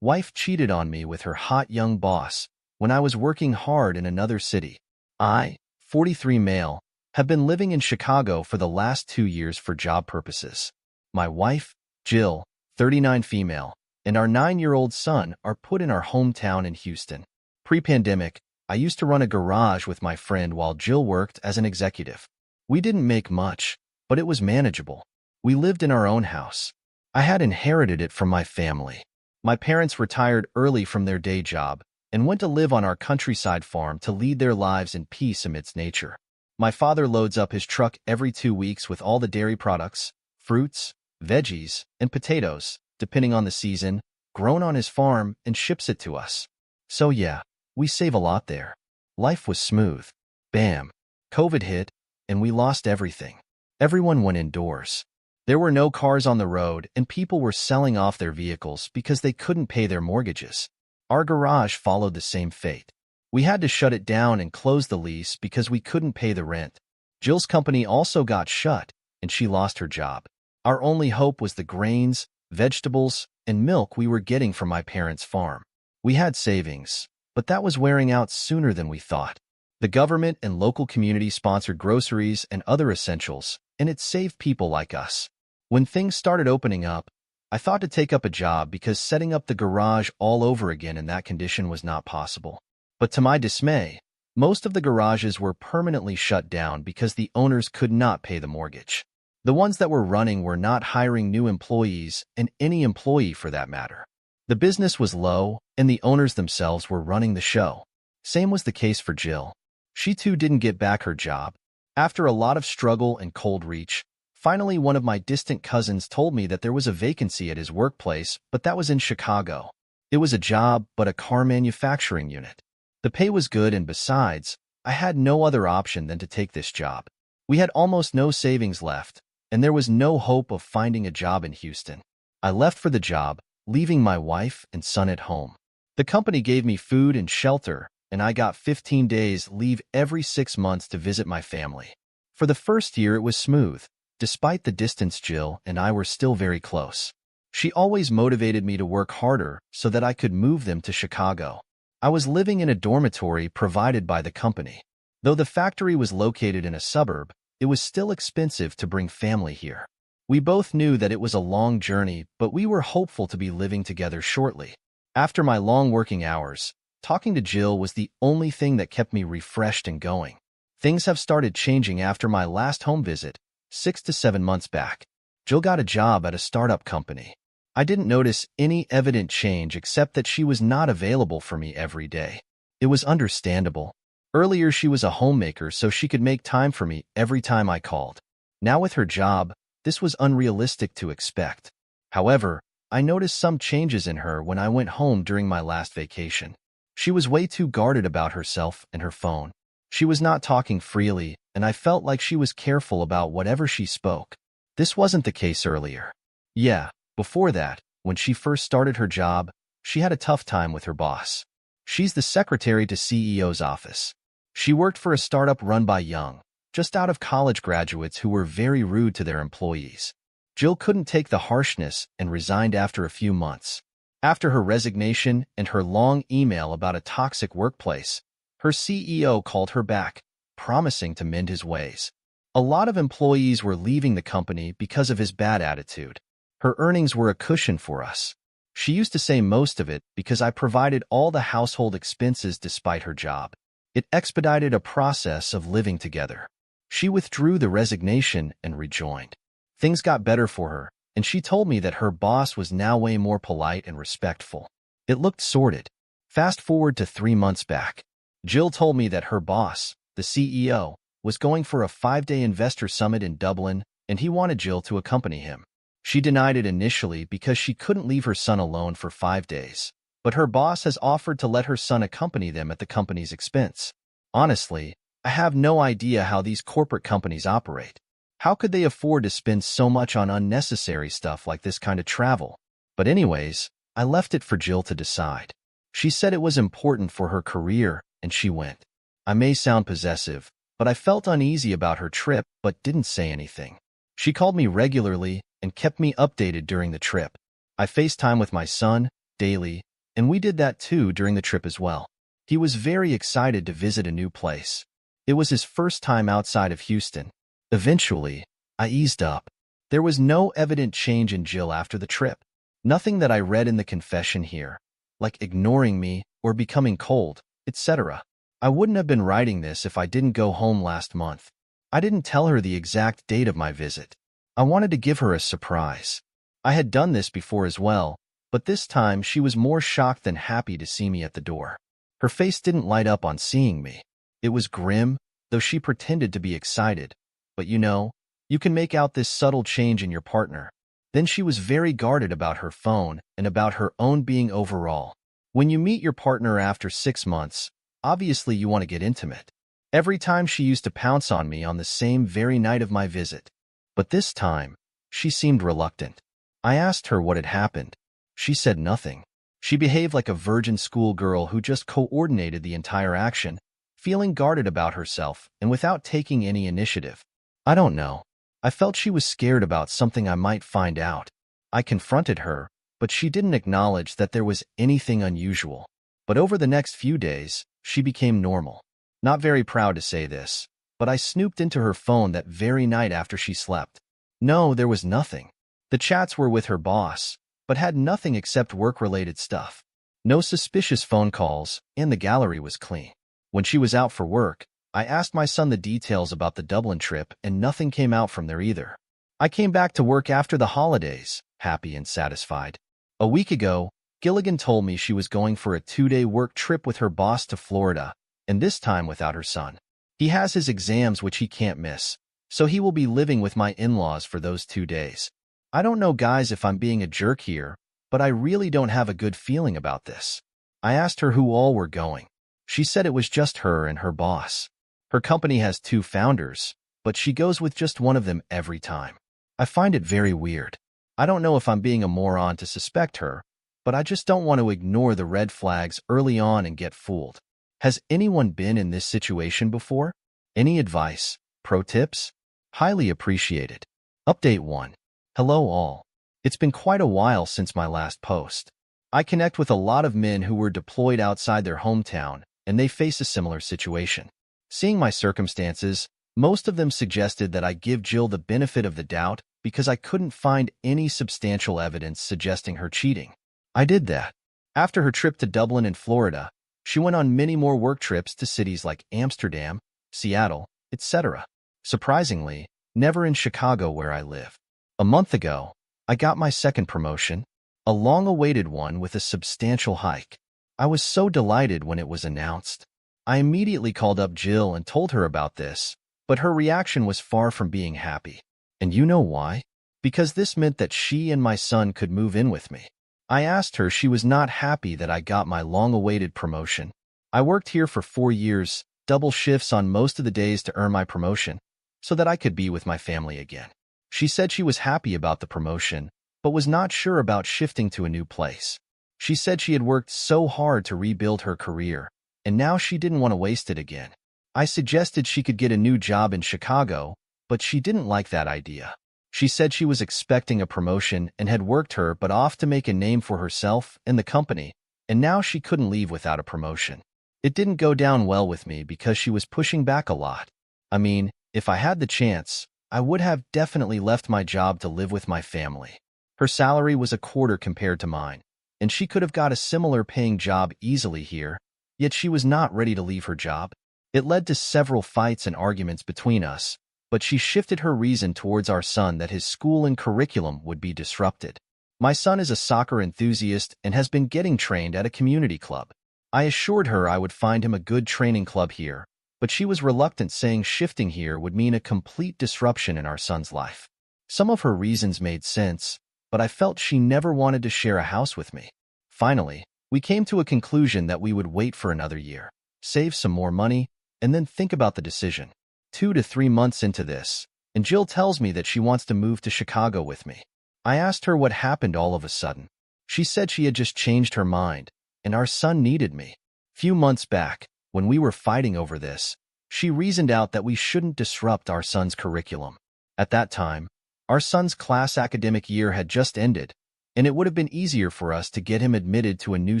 Wife cheated on me with her hot young boss when I was working hard in another city. I, 43 male, have been living in Chicago for the last 2 years for job purposes. My wife, Jill, 39 female, and our 9-year-old son are put in our hometown in Houston. Pre-pandemic, I used to run a garage with my friend while Jill worked as an executive. We didn't make much, but it was manageable. We lived in our own house. I had inherited it from my family. My parents retired early from their day job and went to live on our countryside farm to lead their lives in peace amidst nature. My father loads up his truck every 2 weeks with all the dairy products, fruits, veggies, and potatoes, depending on the season, grown on his farm and ships it to us. So yeah, we save a lot there. Life was smooth. Bam. COVID hit, and we lost everything. Everyone went indoors. There were no cars on the road, and people were selling off their vehicles because they couldn't pay their mortgages. Our garage followed the same fate. We had to shut it down and close the lease because we couldn't pay the rent. Jill's company also got shut, and she lost her job. Our only hope was the grains, vegetables, and milk we were getting from my parents' farm. We had savings, but that was wearing out sooner than we thought. The government and local community sponsored groceries and other essentials, and it saved people like us. When things started opening up, I thought to take up a job because setting up the garage all over again in that condition was not possible. But to my dismay, most of the garages were permanently shut down because the owners could not pay the mortgage. The ones that were running were not hiring new employees, and any employee for that matter. The business was low, and the owners themselves were running the show. Same was the case for Jill. She too didn't get back her job. After a lot of struggle and cold reach, finally one of my distant cousins told me that there was a vacancy at his workplace, but that was in Chicago. It was a job, but a car manufacturing unit. The pay was good, and besides, I had no other option than to take this job. We had almost no savings left, and there was no hope of finding a job in Houston. I left for the job, leaving my wife and son at home. The company gave me food and shelter, and I got 15 days leave every 6 months to visit my family. For the first year it was smooth. Despite the distance, Jill and I were still very close. She always motivated me to work harder so that I could move them to Chicago. I was living in a dormitory provided by the company. Though the factory was located in a suburb, it was still expensive to bring family here. We both knew that it was a long journey, but we were hopeful to be living together shortly. After my long working hours, talking to Jill was the only thing that kept me refreshed and going. Things have started changing after my last home visit, 6 to 7 months back. Jill got a job at a startup company. I didn't notice any evident change except that she was not available for me every day. It was understandable. Earlier she was a homemaker, so she could make time for me every time I called. Now with her job, this was unrealistic to expect. However, I noticed some changes in her when I went home during my last vacation. She was way too guarded about herself and her phone. She was not talking freely, and I felt like she was careful about whatever she spoke. This wasn't the case earlier. Yeah, before that, when she first started her job, she had a tough time with her boss. She's the secretary to CEO's office. She worked for a startup run by young, just out of college graduates who were very rude to their employees. Jill couldn't take the harshness and resigned after a few months. After her resignation and her long email about a toxic workplace, her CEO called her back, promising to mend his ways. A lot of employees were leaving the company because of his bad attitude. Her earnings were a cushion for us. She used to say most of it because I provided all the household expenses despite her job. It expedited a process of living together. She withdrew the resignation and rejoined. Things got better for her, and she told me that her boss was now way more polite and respectful. It looked sorted. Fast forward to 3 months back. Jill told me that her boss, the CEO, was going for a 5-day investor summit in Dublin, and he wanted Jill to accompany him. She denied it initially because she couldn't leave her son alone for 5 days, but her boss has offered to let her son accompany them at the company's expense. Honestly, I have no idea how these corporate companies operate. How could they afford to spend so much on unnecessary stuff like this kind of travel? But anyways, I left it for Jill to decide. She said it was important for her career, and she went. I may sound possessive, but I felt uneasy about her trip but didn't say anything. She called me regularly and kept me updated during the trip. I FaceTime with my son daily, and we did that too during the trip as well. He was very excited to visit a new place. It was his first time outside of Houston. Eventually, I eased up. There was no evident change in Jill after the trip. Nothing that I read in the confession here, like ignoring me or becoming cold, etc. I wouldn't have been writing this if I didn't go home last month. I didn't tell her the exact date of my visit. I wanted to give her a surprise. I had done this before as well, but this time she was more shocked than happy to see me at the door. Her face didn't light up on seeing me. It was grim, though she pretended to be excited. But you can make out this subtle change in your partner. Then she was very guarded about her phone and about her own being overall. When you meet your partner after 6 months, obviously you want to get intimate. Every time she used to pounce on me on the same very night of my visit. But this time, she seemed reluctant. I asked her what had happened. She said nothing. She behaved like a virgin schoolgirl who just coordinated the entire action, feeling guarded about herself and without taking any initiative. I don't know. I felt she was scared about something I might find out. I confronted her, but she didn't acknowledge that there was anything unusual. But over the next few days, she became normal. Not very proud to say this, but I snooped into her phone that very night after she slept. No, there was nothing. The chats were with her boss, but had nothing except work-related stuff. No suspicious phone calls, and the gallery was clean. When she was out for work, I asked my son the details about the Dublin trip, and nothing came out from there either. I came back to work after the holidays, happy and satisfied. A week ago, Gilligan told me she was going for a 2-day work trip with her boss to Florida, and this time without her son. He has his exams which he can't miss, so he will be living with my in-laws for those 2 days. I don't know, guys, if I'm being a jerk here, but I really don't have a good feeling about this. I asked her who all were going. She said it was just her and her boss. Her company has 2 founders, but she goes with just one of them every time. I find it very weird. I don't know if I'm being a moron to suspect her, but I just don't want to ignore the red flags early on and get fooled. Has anyone been in this situation before? Any advice? Pro tips? Highly appreciated. Update 1. Hello all. It's been quite a while since my last post. I connect with a lot of men who were deployed outside their hometown, and they face a similar situation. Seeing my circumstances, most of them suggested that I give Jill the benefit of the doubt because I couldn't find any substantial evidence suggesting her cheating. I did that. After her trip to Dublin and Florida, she went on many more work trips to cities like Amsterdam, Seattle, etc. Surprisingly, never in Chicago where I live. A month ago, I got my second promotion, a long-awaited one with a substantial hike. I was so delighted when it was announced. I immediately called up Jill and told her about this, but her reaction was far from being happy. And you know why? Because this meant that she and my son could move in with me. I asked her. She was not happy that I got my long-awaited promotion. I worked here for 4 years, double shifts on most of the days to earn my promotion, so that I could be with my family again. She said she was happy about the promotion, but was not sure about shifting to a new place. She said she had worked so hard to rebuild her career, and now she didn't want to waste it again. I suggested she could get a new job in Chicago, but she didn't like that idea. She said she was expecting a promotion and had worked her butt off to make a name for herself and the company, and now she couldn't leave without a promotion. It didn't go down well with me because she was pushing back a lot. I mean, if I had the chance, I would have definitely left my job to live with my family. Her salary was a quarter compared to mine, and she could have got a similar paying job easily here, yet she was not ready to leave her job. It led to several fights and arguments between us, but she shifted her reason towards our son that his school and curriculum would be disrupted. My son is a soccer enthusiast and has been getting trained at a community club. I assured her I would find him a good training club here, but she was reluctant, saying shifting here would mean a complete disruption in our son's life. Some of her reasons made sense, but I felt she never wanted to share a house with me. Finally, we came to a conclusion that we would wait for another year, save some more money, and then think about the decision. 2 to 3 months into this, and Jill tells me that she wants to move to Chicago with me. I asked her what happened all of a sudden. She said she had just changed her mind, and our son needed me. Few months back, when we were fighting over this, she reasoned out that we shouldn't disrupt our son's curriculum. At that time, our son's class academic year had just ended, and it would have been easier for us to get him admitted to a new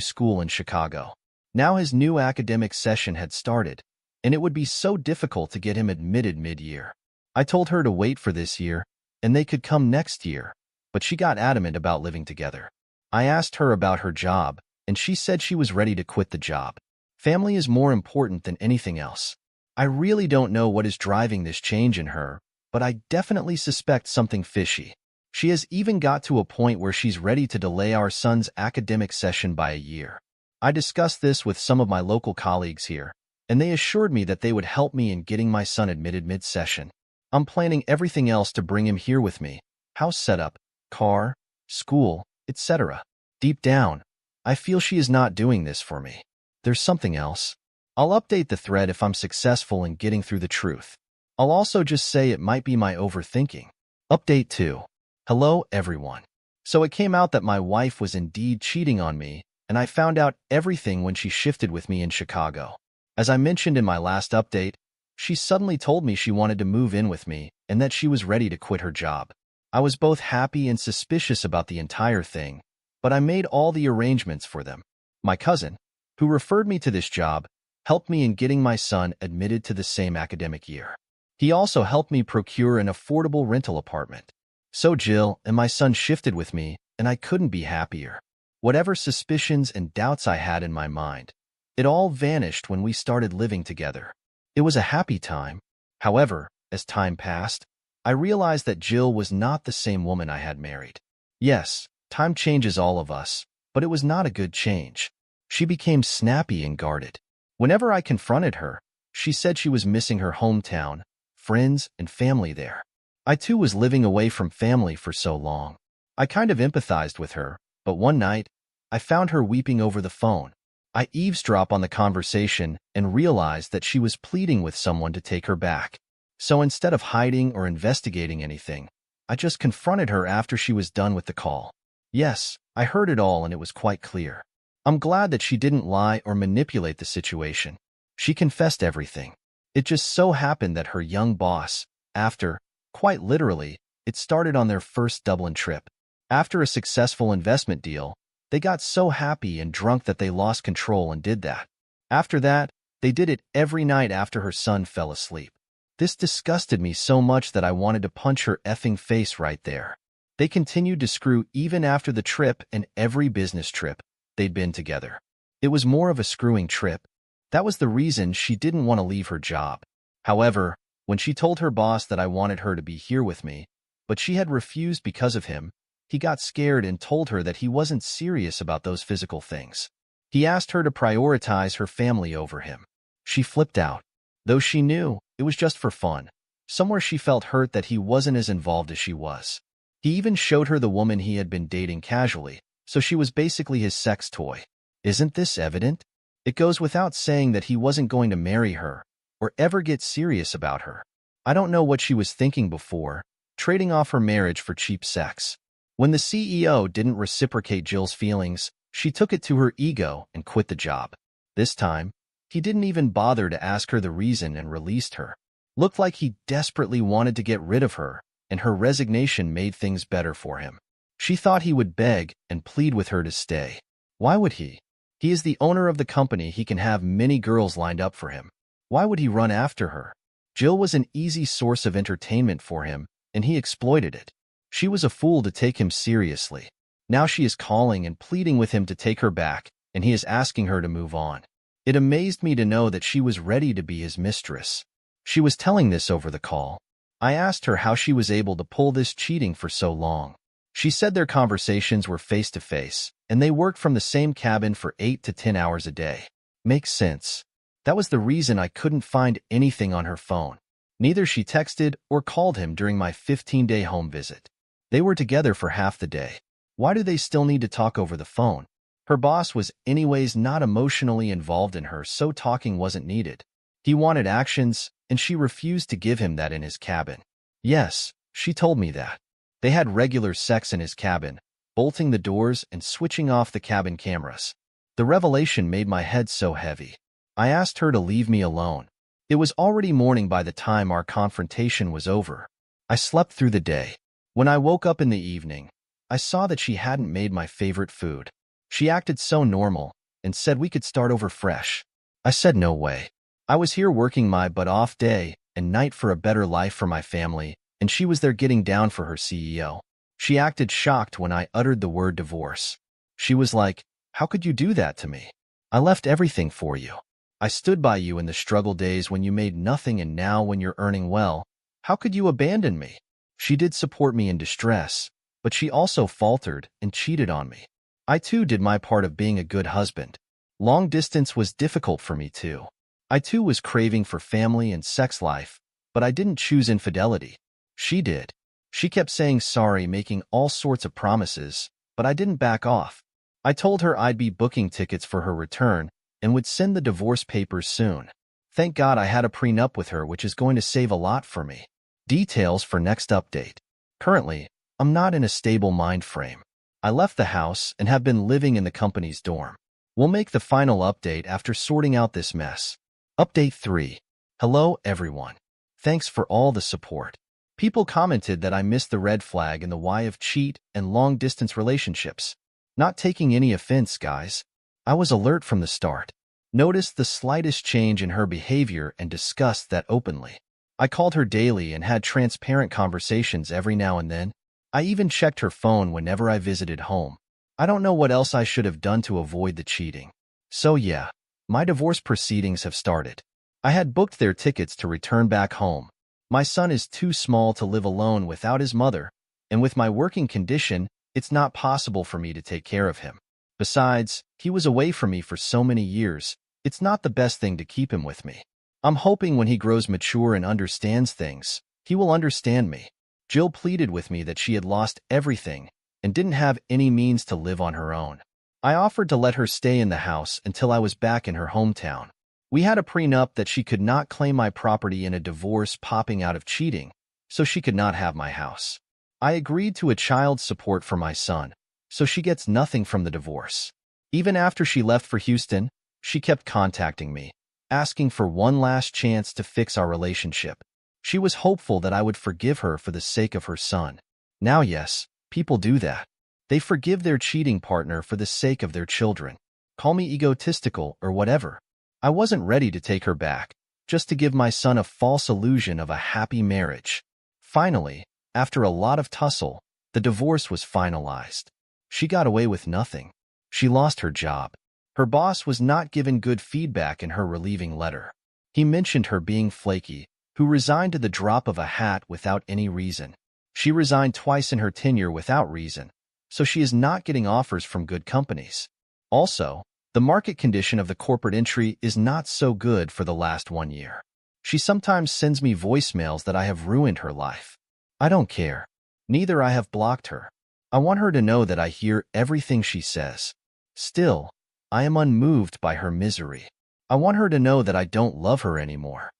school in Chicago. Now his new academic session had started, and it would be so difficult to get him admitted mid-year. I told her to wait for this year, and they could come next year, but she got adamant about living together. I asked her about her job, and she said she was ready to quit the job. Family is more important than anything else. I really don't know what is driving this change in her, but I definitely suspect something fishy. She has even got to a point where she's ready to delay our son's academic session by a year. I discussed this with some of my local colleagues here, and they assured me that they would help me in getting my son admitted mid-session. I'm planning everything else to bring him here with me: house setup, car, school, etc. Deep down, I feel she is not doing this for me. There's something else. I'll update the thread if I'm successful in getting through the truth. I'll also just say it might be my overthinking. Update 2. Hello, everyone. So it came out that my wife was indeed cheating on me, and I found out everything when she shifted with me in Chicago. As I mentioned in my last update, she suddenly told me she wanted to move in with me and that she was ready to quit her job. I was both happy and suspicious about the entire thing, but I made all the arrangements for them. My cousin, who referred me to this job, helped me in getting my son admitted to the same academic year. He also helped me procure an affordable rental apartment. So Jill and my son shifted with me, and I couldn't be happier. Whatever suspicions and doubts I had in my mind, it all vanished when we started living together. It was a happy time. However, as time passed, I realized that Jill was not the same woman I had married. Yes, time changes all of us, but it was not a good change. She became snappy and guarded. Whenever I confronted her, she said she was missing her hometown, friends, and family there. I too was living away from family for so long. I kind of empathized with her, but one night, I found her weeping over the phone. I eavesdropped on the conversation and realized that she was pleading with someone to take her back. So instead of hiding or investigating anything, I just confronted her after she was done with the call. Yes, I heard it all and it was quite clear. I'm glad that she didn't lie or manipulate the situation. She confessed everything. It just so happened that her young boss, quite literally, it started on their first Dublin trip. After a successful investment deal, they got so happy and drunk that they lost control and did that. After that, they did it every night after her son fell asleep. This disgusted me so much that I wanted to punch her effing face right there. They continued to screw even after the trip and every business trip they'd been together. It was more of a screwing trip. That was the reason she didn't want to leave her job. However, when she told her boss that I wanted her to be here with me, but she had refused because of him, he got scared and told her that he wasn't serious about those physical things. He asked her to prioritize her family over him. She flipped out. Though she knew it was just for fun, somewhere she felt hurt that he wasn't as involved as she was. He even showed her the woman he had been dating casually, so she was basically his sex toy. Isn't this evident? It goes without saying that he wasn't going to marry her or ever get serious about her. I don't know what she was thinking before, trading off her marriage for cheap sex. When the CEO didn't reciprocate Jill's feelings, she took it to her ego and quit the job. This time, he didn't even bother to ask her the reason and released her. Looked like he desperately wanted to get rid of her, and her resignation made things better for him. She thought he would beg and plead with her to stay. Why would he? He is the owner of the company. He can have many girls lined up for him. Why would he run after her? Jill was an easy source of entertainment for him, and he exploited it. She was a fool to take him seriously. Now she is calling and pleading with him to take her back, and he is asking her to move on. It amazed me to know that she was ready to be his mistress. She was telling this over the call. I asked her how she was able to pull this cheating for so long. She said their conversations were face-to-face, and they worked from the same cabin for 8 to 10 hours a day. Makes sense. That was the reason I couldn't find anything on her phone. Neither she texted or called him during my 15-day home visit. They were together for half the day. Why do they still need to talk over the phone? Her boss was anyways not emotionally involved in her, so talking wasn't needed. He wanted actions, and she refused to give him that in his cabin. Yes, she told me that. They had regular sex in his cabin, bolting the doors and switching off the cabin cameras. The revelation made my head so heavy. I asked her to leave me alone. It was already morning by the time our confrontation was over. I slept through the day. When I woke up in the evening, I saw that she hadn't made my favorite food. She acted so normal and said we could start over fresh. I said no way. I was here working my butt off day and night for a better life for my family, and she was there getting down for her CEO. She acted shocked when I uttered the word divorce. She was like, "How could you do that to me? I left everything for you. I stood by you in the struggle days when you made nothing, and now when you're earning well, how could you abandon me?" She did support me in distress, but she also faltered and cheated on me. I too did my part of being a good husband. Long distance was difficult for me too. I too was craving for family and sex life, but I didn't choose infidelity. She did. She kept saying sorry, making all sorts of promises, but I didn't back off. I told her I'd be booking tickets for her return and would send the divorce papers soon. Thank God I had a prenup with her, which is going to save a lot for me. Details for next update. Currently, I'm not in a stable mind frame. I left the house and have been living in the company's dorm. We'll make the final update after sorting out this mess. Update 3. Hello, everyone. Thanks for all the support. People commented that I missed the red flag in the why of cheat and long-distance relationships. Not taking any offense, guys. I was alert from the start. Noticed the slightest change in her behavior and discussed that openly. I called her daily and had transparent conversations every now and then. I even checked her phone whenever I visited home. I don't know what else I should have done to avoid the cheating. So yeah, my divorce proceedings have started. I had booked their tickets to return back home. My son is too small to live alone without his mother, and with my working condition, it's not possible for me to take care of him. Besides, he was away from me for so many years, it's not the best thing to keep him with me. I'm hoping when he grows mature and understands things, he will understand me. Jill pleaded with me that she had lost everything and didn't have any means to live on her own. I offered to let her stay in the house until I was back in her hometown. We had a prenup that she could not claim my property in a divorce popping out of cheating, so she could not have my house. I agreed to a child support for my son, so she gets nothing from the divorce. Even after she left for Houston, she kept contacting me, asking for one last chance to fix our relationship. She was hopeful that I would forgive her for the sake of her son. Now, yes, people do that. They forgive their cheating partner for the sake of their children. Call me egotistical or whatever. I wasn't ready to take her back, just to give my son a false illusion of a happy marriage. Finally, after a lot of tussle, the divorce was finalized. She got away with nothing. She lost her job. Her boss was not given good feedback in her relieving letter. He mentioned her being flaky, who resigned at the drop of a hat without any reason. She resigned twice in her tenure without reason, so she is not getting offers from good companies. Also, the market condition of the corporate entry is not so good for the last 1 year. She sometimes sends me voicemails that I have ruined her life. I don't care. Neither I have blocked her. I want her to know that I hear everything she says. Still, I am unmoved by her misery. I want her to know that I don't love her anymore.